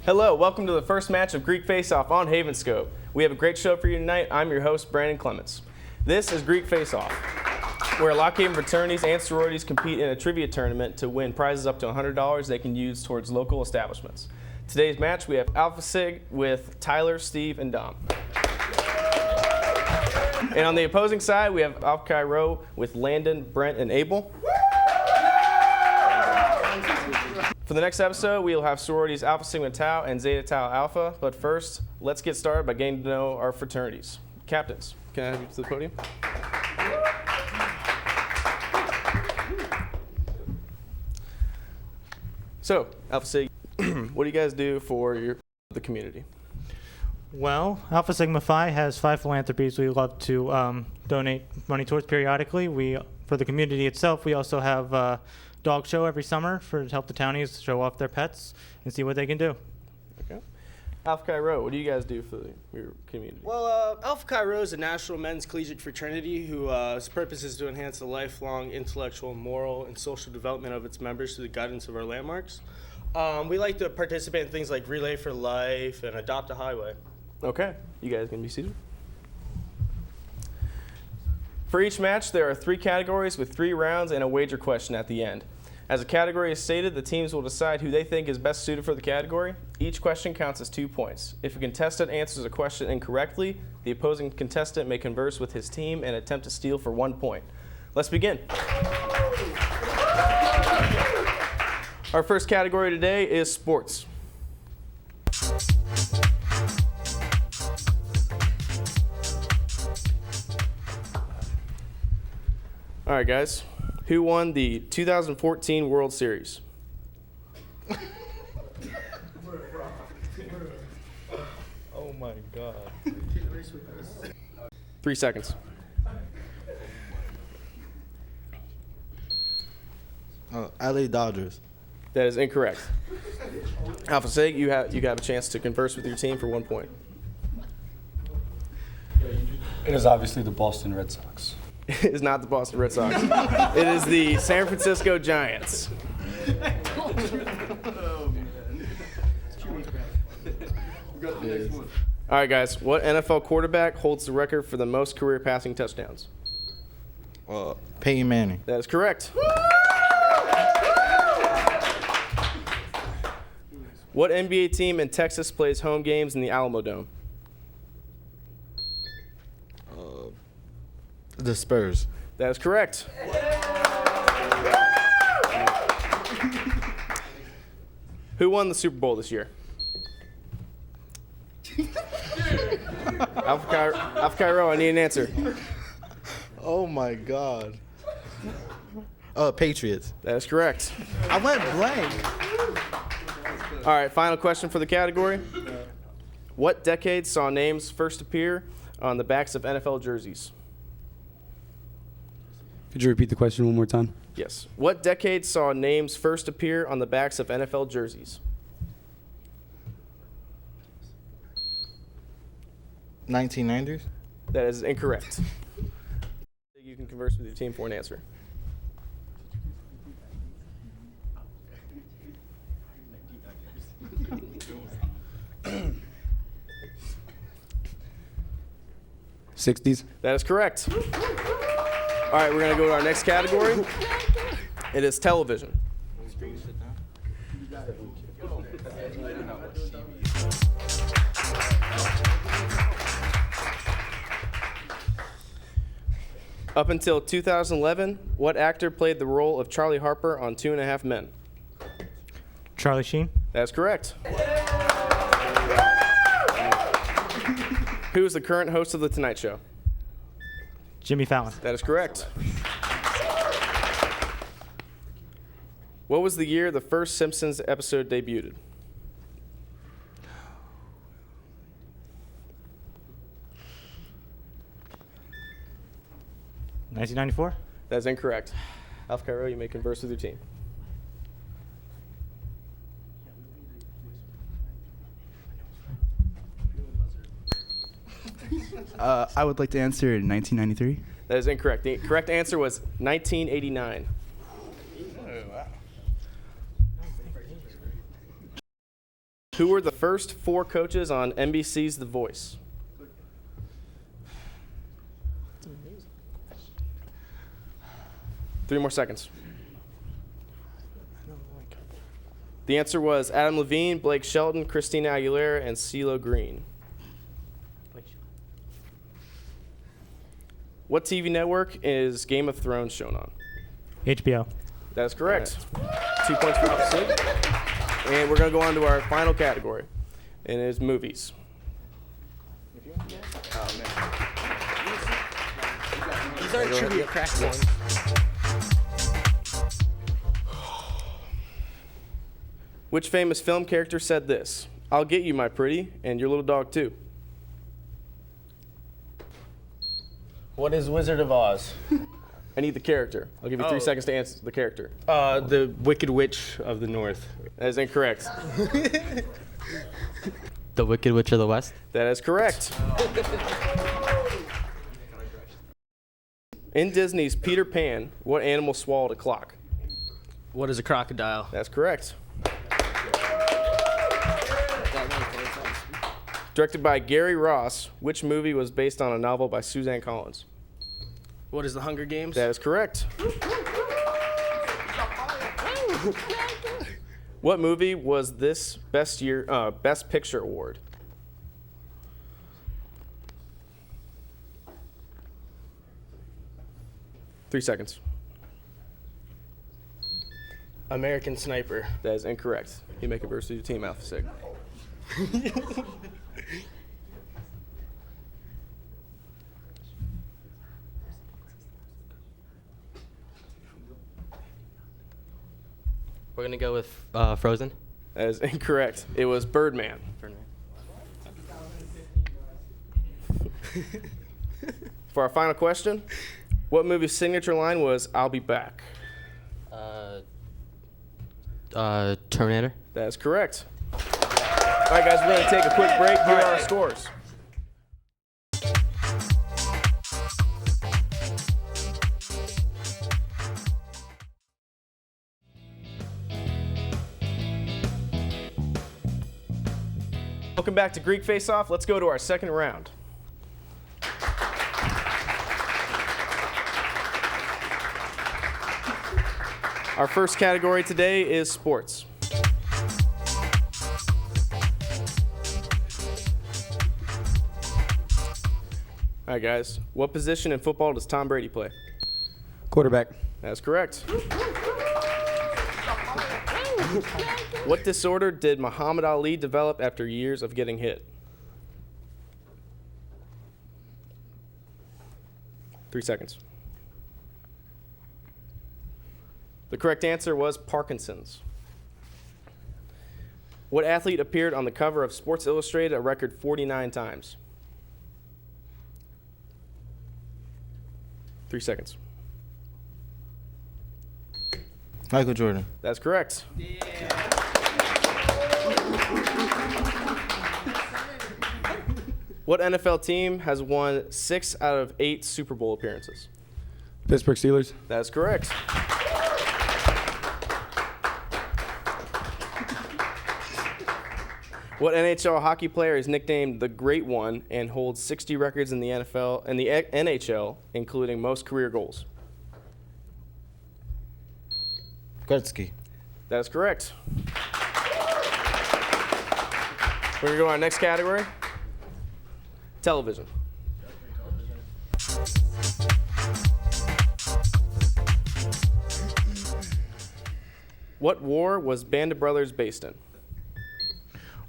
Hello, welcome to the first match of Greek Face-Off on HavenScope. We have a great show for you tonight. I'm your host, Brandon Clements. This is Greek Face-Off, where Lock Haven fraternities and sororities compete in a trivia tournament to win prizes up to $100 they can use towards local establishments. Today's match, we have Alpha Sig with Tyler, Steve, and Dom. And on the opposing side, we have Alpha Chi Rho with Landon, Brent, and Abel. For the next episode, we will have sororities Alpha Sigma Tau and Zeta Tau Alpha. But first, let's get started by getting to know our fraternities. Captains, can I have you to the podium? So, Alpha Sig, what do you guys do for the community? Well, Alpha Sigma Phi has 5 philanthropies we love to donate money towards periodically. For the community itself, we also have a dog show every summer to help the townies show off their pets and see what they can do. Okay. Alpha Chi Rho, what do you guys do for your community? Well, Alpha Chi Rho is a national men's collegiate fraternity whose purpose is to enhance the lifelong intellectual, moral, and social development of its members through the guidance of our landmarks. We like to participate in things like Relay for Life and Adopt a Highway. Okay, you guys can be seated. For each match, there are 3 categories with 3 rounds and a wager question at the end. As a category is stated, the teams will decide who they think is best suited for the category. Each question counts as 2 points. If a contestant answers a question incorrectly, the opposing contestant may converse with his team and attempt to steal for 1 point. Let's begin. Our first category today is sports. All right, guys. Who won the 2014 World Series? Oh my God. 3 seconds. LA Dodgers. That is incorrect. Alpha Sig, you have a chance to converse with your team for 1 point. It is obviously the Boston Red Sox. It is not the Boston Red Sox. It is the San Francisco Giants. All right, guys. What NFL quarterback holds the record for the most career passing touchdowns? Peyton Manning. That is correct. What NBA team in Texas plays home games in the Alamo Dome? The Spurs. That is correct. Who won the Super Bowl this year? Alpha Chi Rho, I need an answer. Oh my God. Patriots. That is correct. I went blank. All right, final question for the category. What decade saw names first appear on the backs of NFL jerseys? Could you repeat the question one more time? Yes. What decade saw names first appear on the backs of NFL jerseys? 1990s. That is incorrect. You can converse with your team for an answer. '60s. That is correct. All right, we're going to go to our next category. It is television. Up until 2011, what actor played the role of Charlie Harper on 2.5 Men? Charlie Sheen. That's correct. Who is the current host of The Tonight Show? Jimmy Fallon. That is correct. What was the year the first Simpsons episode debuted? $1994. That is incorrect. Alpha Chi Rho, you may converse with your team. I would like to answer in 1993. That is incorrect. The correct answer was 1989. Who were the first 4 coaches on NBC's The Voice? Three more seconds. The answer was Adam Levine, Blake Shelton, Christina Aguilera, and CeeLo Green. What TV network is Game of Thrones shown on? HBO. That's correct. 2 points for opposite. And we're going to go on to our final category, and it is movies. These aren't trivia crack ones. Which famous film character said this? I'll get you, my pretty, and your little dog, too. What is Wizard of Oz? I need the character. I'll give you 3 Oh. seconds to answer the character. The Wicked Witch of the North. That is incorrect. The Wicked Witch of the West. That is correct. In Disney's Peter Pan, what animal swallowed a clock? What is a crocodile? That's correct. Directed by Gary Ross, which movie was based on a novel by Suzanne Collins? What is the Hunger Games? That is correct. What movie was this Best Picture award? Three seconds. American Sniper. That is incorrect. You make it versus your team, Alpha Sig. We're gonna go with Frozen. That is incorrect. It was Birdman. For our final question, what movie's signature line was "I'll be back"? Terminator. That is correct. All right, guys, we're going to take a quick break. Here are our scores. Welcome back to Greek Face Off. Let's go to our second round. Our first category today is sports. All right, guys. What position in football does Tom Brady play? Quarterback. That's correct. What disorder did Muhammad Ali develop after years of getting hit? 3 seconds. The correct answer was Parkinson's. What athlete appeared on the cover of Sports Illustrated a record 49 times? 3 seconds. Michael Jordan. That's correct. What NFL team has won 6 out of 8 Super Bowl appearances? Pittsburgh Steelers. That is correct. What NHL hockey player is nicknamed the Great One and holds 60 records in the NFL and the NHL, including most career goals? Gretzky. That is correct. We're going to go to our next category. Television. What war was Band of Brothers based in?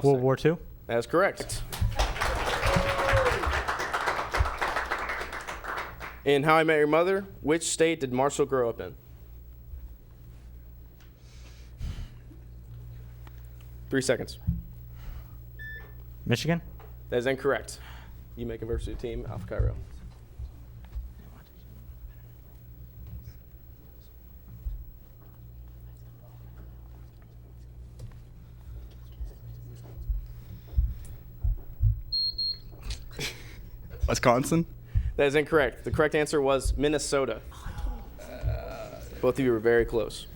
World War II. That is correct. In How I Met Your Mother, which state did Marshall grow up in? 3 seconds. Michigan. That is incorrect. You make a versus your team, Alpha Cairo. Wisconsin. That is incorrect. The correct answer was Minnesota. Both of you were very close.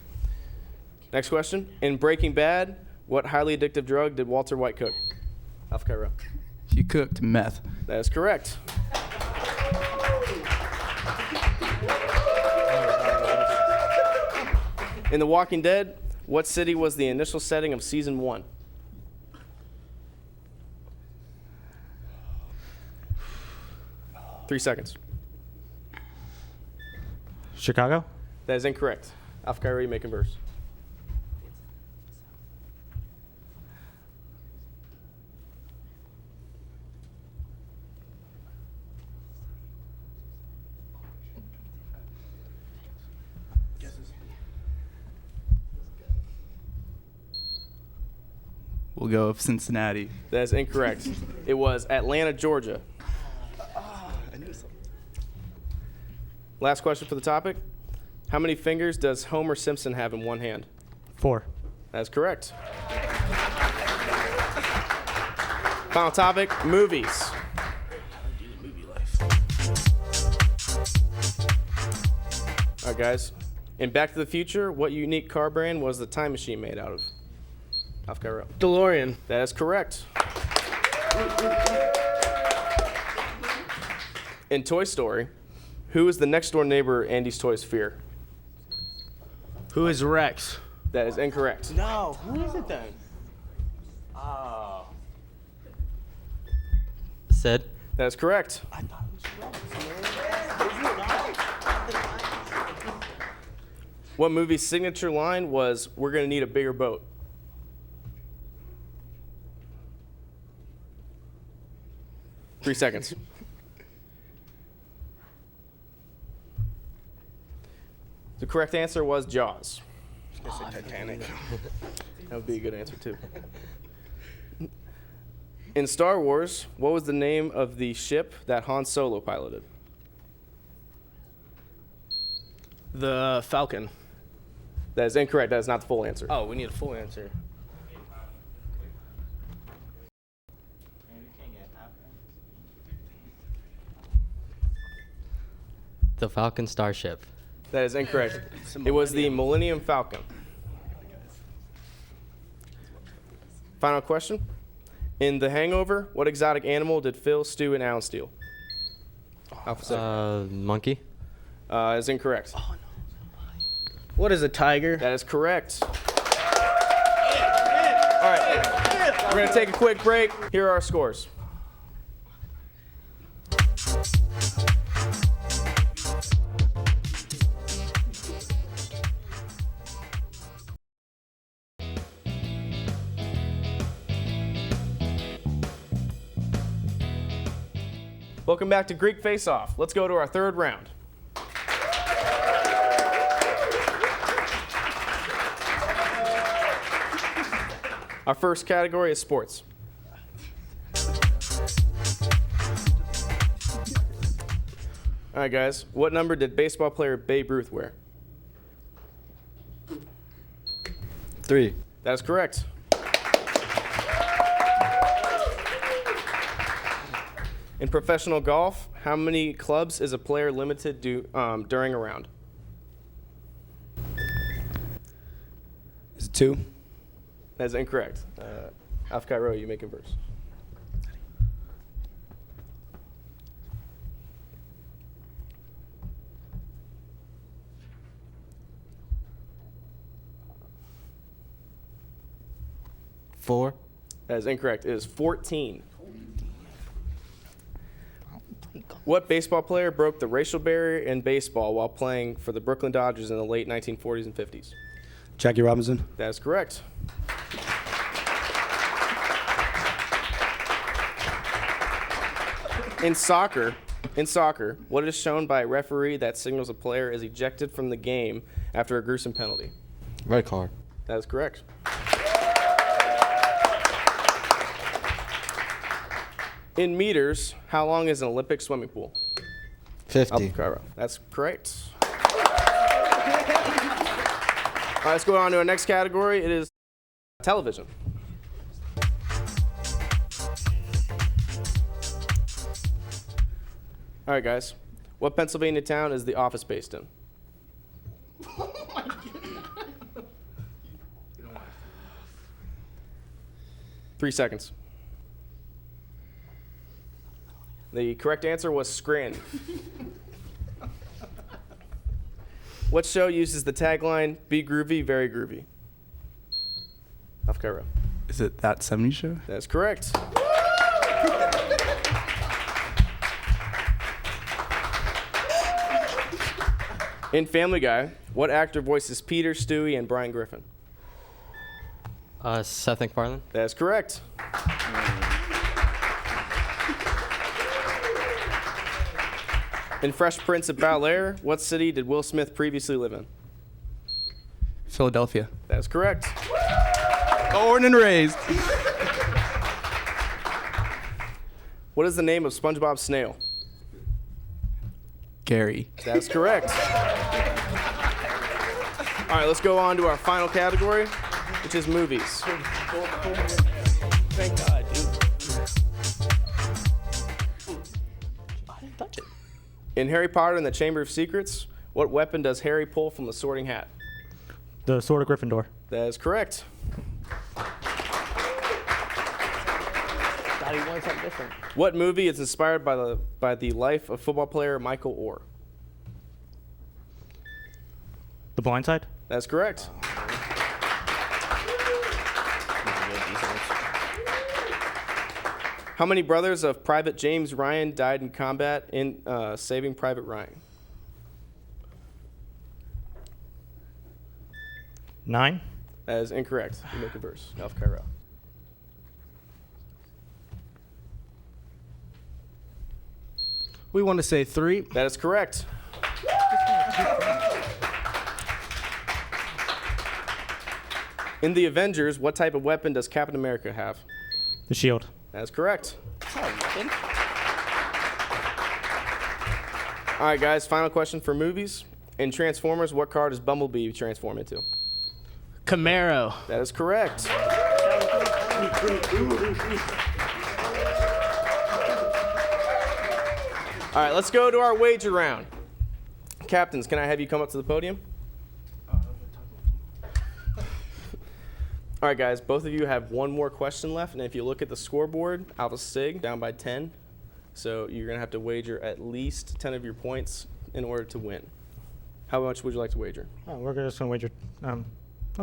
Next question. In Breaking Bad, What highly addictive drug did Walter White cook? Alpha Chi Rho. He cooked meth. That is correct. In The Walking Dead, what city was the initial setting of season 1? Three seconds. Chicago? That is incorrect. Alpha Chi Rho, you may converse. We'll go with Cincinnati. That is incorrect. It was Atlanta, Georgia. Last question for the topic. How many fingers does Homer Simpson have in one hand? 4. That's correct. Final topic, movies. All right, guys. In Back to the Future, what unique car brand was the time machine made out of? Alpha Chi Rho. DeLorean. That is correct. In Toy Story, who is the next door neighbor Andy's toys fear? Who is Rex? That is incorrect. No. Who is it then? Oh. Sid. That is correct. I thought it was Rex, man. Isn't it not? What movie's signature line was, "We're going to need a bigger boat"? Three seconds. The correct answer was Jaws. I was gonna say Titanic. That would be a good answer, too. In Star Wars, what was the name of the ship that Han Solo piloted? The Falcon. That is incorrect. That is not the full answer. Oh, we need a full answer. The Falcon Starship. That is incorrect. It's a It was the Millennium. Millennium Falcon. Final question. In The Hangover, what exotic animal did Phil, Stu, and Alan steal? Alpha Sig. Monkey. Is incorrect. What is a tiger? That is correct. All right, we're going to take a quick break. Here are our scores. Welcome back to Greek Face Off. Let's go to our third round. Our first category is sports. All right, guys. What number did baseball player Babe Ruth wear? 3. That is correct. In professional golf, how many clubs is a player limited during a round? Is it 2? That is incorrect. Alpha Chi Rho, you may converse. Four. That is incorrect. It is 14. What baseball player broke the racial barrier in baseball while playing for the Brooklyn Dodgers in the late 1940s and 50s? Jackie Robinson. That is correct. In soccer, what is shown by a referee that signals a player is ejected from the game after a gruesome penalty? Red card. That is correct. In meters, how long is an Olympic swimming pool? 50. Cairo. That's correct. All right, let's go on to our next category. It is television. All right, guys. What Pennsylvania town is The Office based in? 3 seconds. The correct answer was Scranton. What show uses the tagline, "Be groovy, very groovy"? Off Cairo. Is it That 70s Show? That's correct. In Family Guy, what actor voices Peter, Stewie, and Brian Griffin? Seth MacFarlane. That's correct. In Fresh Prince of Bel-Air, what city did Will Smith previously live in? Philadelphia. That's correct. Born and raised. What is the name of SpongeBob's snail? Gary. That's correct. All right, let's go on to our final category, which is movies. Thank God, dude. I didn't touch it. In Harry Potter and the Chamber of Secrets, what weapon does Harry pull from the Sorting Hat? The Sword of Gryffindor. That is correct. God, he wanted something different. What movie is inspired by the life of football player Michael Orr? The Blind Side. That's correct. How many brothers of Private James Ryan died in combat in Saving Private Ryan? 9. That is incorrect. You make a verse. Alf Cairo. We want to say 3. That is correct. In the Avengers, what type of weapon does Captain America have? The Shield. That is correct. All right, guys, final question for movies. In Transformers, what car does Bumblebee transform into? Camaro. That is correct. All right, let's go to our wager round. Captains, can I have you come up to the podium? All right, guys, both of you have one more question left, and if you look at the scoreboard, Alpha Sig down by 10. So you're going to have to wager at least 10 of your points in order to win. How much would you like to wager? Oh, we're just going to wager. I'll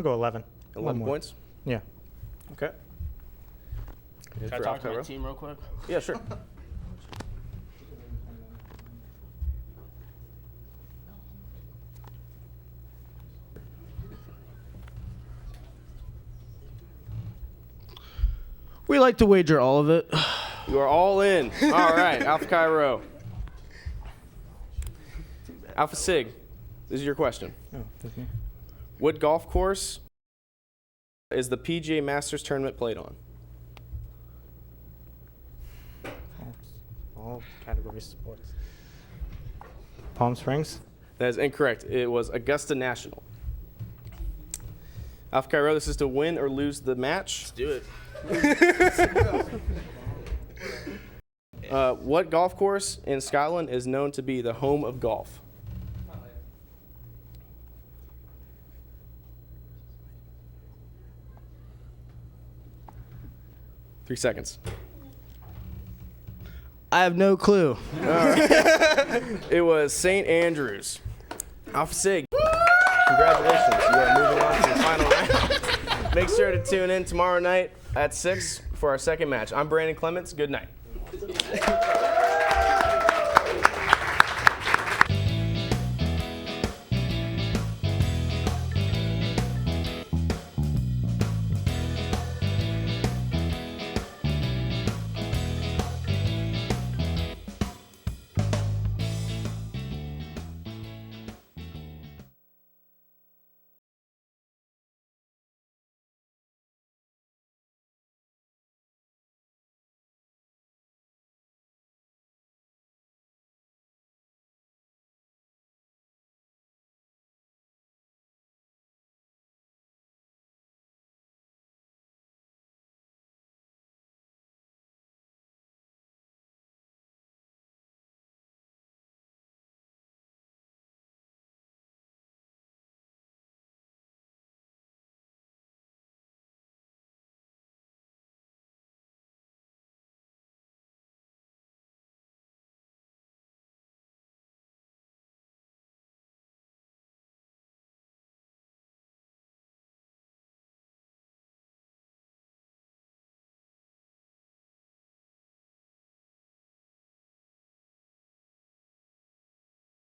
go 11. 11 points? Yeah. Okay. Can I talk to my team real quick? Yeah, sure. We like to wager all of it. You are all in. All right, Alpha Cairo. Alpha Sig, this is your question. Oh, that's me. What golf course is the PGA Masters tournament played on? All categories of sports. Palm Springs. That is incorrect. It was Augusta National. Alpha Cairo, this is to win or lose the match. Let's do it. What golf course in Scotland is known to be the home of golf? Three seconds. I have no clue. All right. It was St. Andrews. Alpha Sig, congratulations. You are moving on to the final round. Make sure to tune in tomorrow night at 6 for our second match. I'm Brandon Clements. Good night.